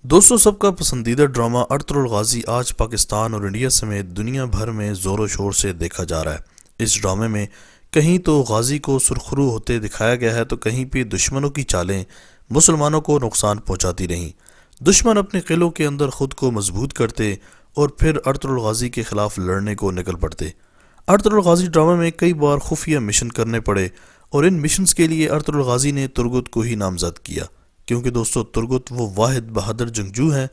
दोस्तों, सबका पसंदीदा ड्रामा अर्तुगरुल गाजी आज पाकिस्तान और इंडिया समेत दुनिया भर में ज़ोर शोर से देखा जा रहा है। इस ड्रामे में कहीं तो गाजी को सुरखरू होते दिखाया गया है तो कहीं पे दुश्मनों की चालें मुसलमानों को नुकसान पहुंचाती रहीं। दुश्मन अपने किलों के अंदर खुद को मजबूत करते और फिर अर्तुगरुल गाजी के खिलाफ लड़ने को निकल पड़ते। अर्तुगरुल गाजी ड्रामे में कई बार खुफिया मिशन करने पड़े और इन मिशंस के लिए अर्तुगरुल गाजी ने तुर्गुत को ही नामजद किया, क्योंकि दोस्तों तुर्गुत वो वाहिद बहादुर जंगजू हैं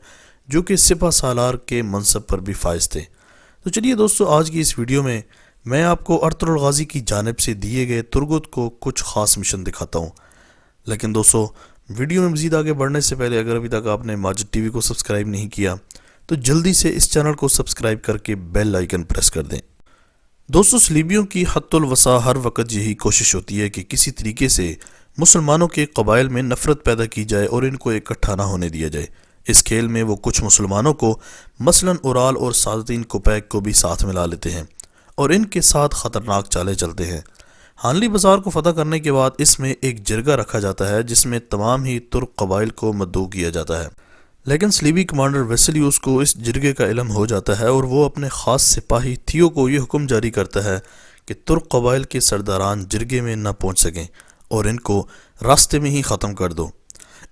जो कि सिपा सालार के मनसब पर भी फाइज थे। तो चलिए दोस्तों, आज की इस वीडियो में मैं आपको अर्तुगरुल गाजी की जानिब से दिए गए तुर्गुत को कुछ ख़ास मिशन दिखाता हूँ। लेकिन दोस्तों, वीडियो में मज़ीद आगे बढ़ने से पहले अगर अभी तक आपने माजिद टीवी को सब्सक्राइब नहीं किया तो जल्दी से इस चैनल को सब्सक्राइब करके बेल आइकन प्रेस कर दें। दोस्तों, सलीबियों की हद्दुल वसा हर वक्त यही कोशिश होती है कि किसी तरीके से मुसलमानों के कबाइल में नफ़रत पैदा की जाए और इनको इकट्ठा ना होने दिया जाए। इस खेल में वो कुछ मुसलमानों को मसलन उराल और सादतीन कुपैक को भी साथ मिला लेते हैं और इनके साथ ख़तरनाक चालें चलते हैं। हानली बाज़ार को फतह करने के बाद इसमें एक जिरगा रखा जाता है जिसमें तमाम ही तुर्क कबाइल को मद्दू किया जाता है। लेकिन सलीबी कमांडर वेसेलियस को इस जिरगे का इल्म हो जाता है और वो अपने ख़ास सिपाही थियो को ये हुक्म जारी करता है कि तुर्क कबाइल के सरदारान जिरगे में न पहुँच सकें और इनको रास्ते में ही ख़त्म कर दो।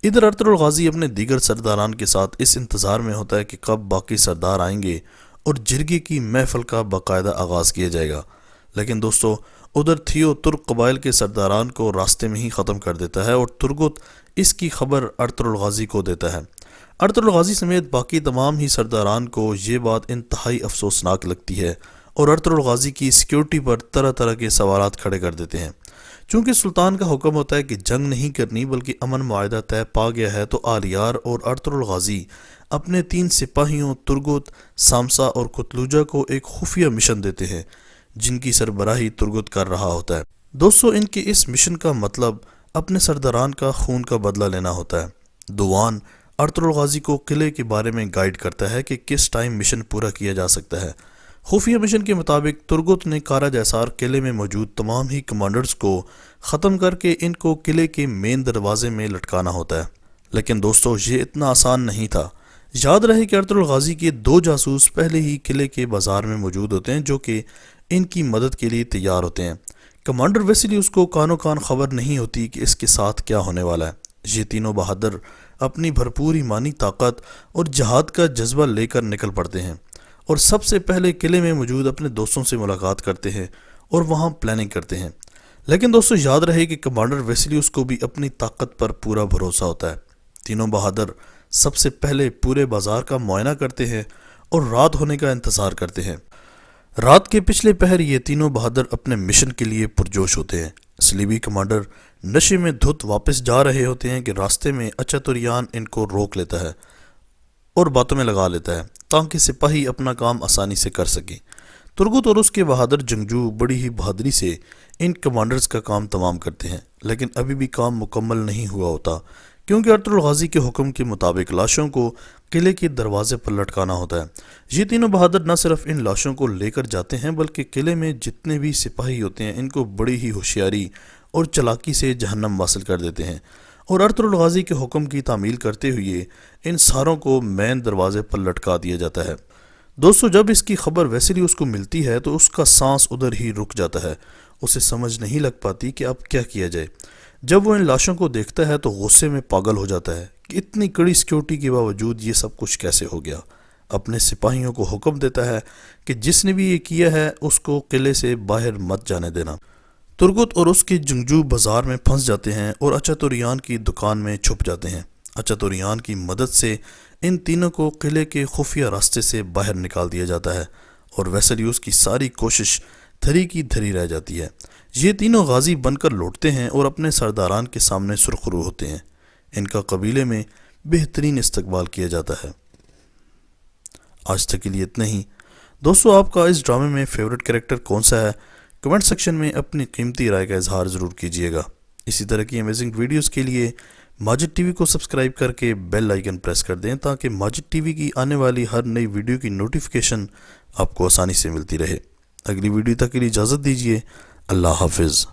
इधर अर्तुगरुल गाजी अपने दीगर सरदारान के साथ इस इंतज़ार में होता है कि कब बाकी सरदार आएंगे और जिरगे की महफिल का बाकायदा आगाज़ किया जाएगा। लेकिन दोस्तों, उधर थियो तुर्क कबाइल के सरदारान को रास्ते में ही ख़त्म कर देता है और तुर्गुत इसकी खबर अर्तुगरुल गाजी को देता है। अर्तुगरुल गाजी समेत बाकी तमाम ही सरदारान को ये बात इंतहाई अफसोसनाक लगती है और अर्तुगरुल गाजी की सिक्योरिटी पर तरह तरह के सवालात खड़े कर देते हैं। चूँकि सुल्तान का हुक्म होता है कि जंग नहीं करनी बल्कि अमन मुआहदा तय पा गया है, तो आलियार और अर्तुगरुल गाजी अपने 3 सिपाहियों तुर्गुत, सामसा और कुतलुजा को एक खुफिया मिशन देते हैं जिनकी सरबराही तुर्गुत कर रहा होता है। दोस्तों, इनके इस मिशन का मतलब अपने सरदारान का खून का बदला लेना होता है। दुवान अर्तुगरुल गाजी को किले के बारे में गाइड करता है कि किस टाइम मिशन पूरा किया जा सकता है। खुफिया मिशन के मुताबिक तुर्गुत ने कारा जैसार किले में मौजूद तमाम ही कमांडर्स को ख़त्म करके इनको किले के मेन दरवाजे में लटकाना होता है। लेकिन दोस्तों, ये इतना आसान नहीं था। याद रहे कि अर्तुगरुल गाजी के 2 जासूस पहले ही किले के बाजार में मौजूद होते हैं जो कि इनकी मदद के लिए तैयार होते हैं। कमांडर वेसेलियस को कानो कान खबर नहीं होती कि इसके साथ क्या होने वाला है। ये तीनों बहादुर अपनी भरपूर ईमानी ताकत और जहाद का जज्बा लेकर निकल पड़ते हैं और सबसे पहले किले में मौजूद अपने दोस्तों से मुलाकात करते हैं और वहां प्लानिंग करते हैं। लेकिन दोस्तों, याद रहे कि कमांडर वेसेलियस को भी अपनी ताकत पर पूरा भरोसा होता है। तीनों बहादुर सबसे पहले पूरे बाजार का मुआयना करते हैं और रात होने का इंतज़ार करते हैं। रात के पिछले पहर ये तीनों बहादुर अपने मिशन के लिए पुरजोश होते हैं। सलीबी कमांडर नशे में धुत वापस जा रहे होते हैं कि रास्ते में अचातुरियान इनको रोक लेता है और बातों में लगा लेता है ताकि सिपाही अपना काम आसानी से कर सके। तुर्गुत और उसके बहादुर जंगजू बड़ी ही बहादुरी से इन कमांडर्स का काम तमाम करते हैं, लेकिन अभी भी काम मुकम्मल नहीं हुआ होता क्योंकि अर्तुगरुल गाजी के हुक्म के मुताबिक लाशों को किले के दरवाजे पर लटकाना होता है। ये तीनों बहादुर न सिर्फ इन लाशों को लेकर जाते हैं बल्कि किले में जितने भी सिपाही होते हैं इनको बड़ी ही होशियारी और चालाकी से जहन्नम हासिल कर देते हैं और अर्तुगरुल गाजी के हुक्म की तामील करते हुए इन सारों को मेन दरवाजे पर लटका दिया जाता है। दोस्तों, जब इसकी खबर वेसेलियस को मिलती है तो उसका सांस उधर ही रुक जाता है। उसे समझ नहीं लग पाती कि अब क्या किया जाए। जब वो इन लाशों को देखता है तो गुस्से में पागल हो जाता है कि इतनी कड़ी सिक्योरिटी के बावजूद ये सब कुछ कैसे हो गया। अपने सिपाहियों को हुक्म देता है कि जिसने भी ये किया है उसको किले से बाहर मत जाने देना। तुर्गुत और उसके जंगजू बाजार में फंस जाते हैं और अचातुरियान की दुकान में छुप जाते हैं। अचातुरियान की मदद से इन तीनों को किले के खुफिया रास्ते से बाहर निकाल दिया जाता है और वेसेलियस की सारी कोशिश धरी की धरी रह जाती है। ये तीनों गाजी बनकर लौटते हैं और अपने सरदारान के सामने सुरखरू होते हैं। इनका कबीले में बेहतरीन इस्तकबाल किया जाता है। आज तक के लिए इतना ही। दोस्तों, आपका इस ड्रामे में फेवरेट कैरेक्टर कौन सा है? कमेंट सेक्शन में अपनी कीमती राय का इजहार ज़रूर कीजिएगा। इसी तरह की अमेजिंग वीडियोस के लिए माजिद टीवी को सब्सक्राइब करके बेल आइकन प्रेस कर दें ताकि माजिद टीवी की आने वाली हर नई वीडियो की नोटिफिकेशन आपको आसानी से मिलती रहे। अगली वीडियो तक के लिए इजाज़त दीजिए। अल्लाह हाफिज़।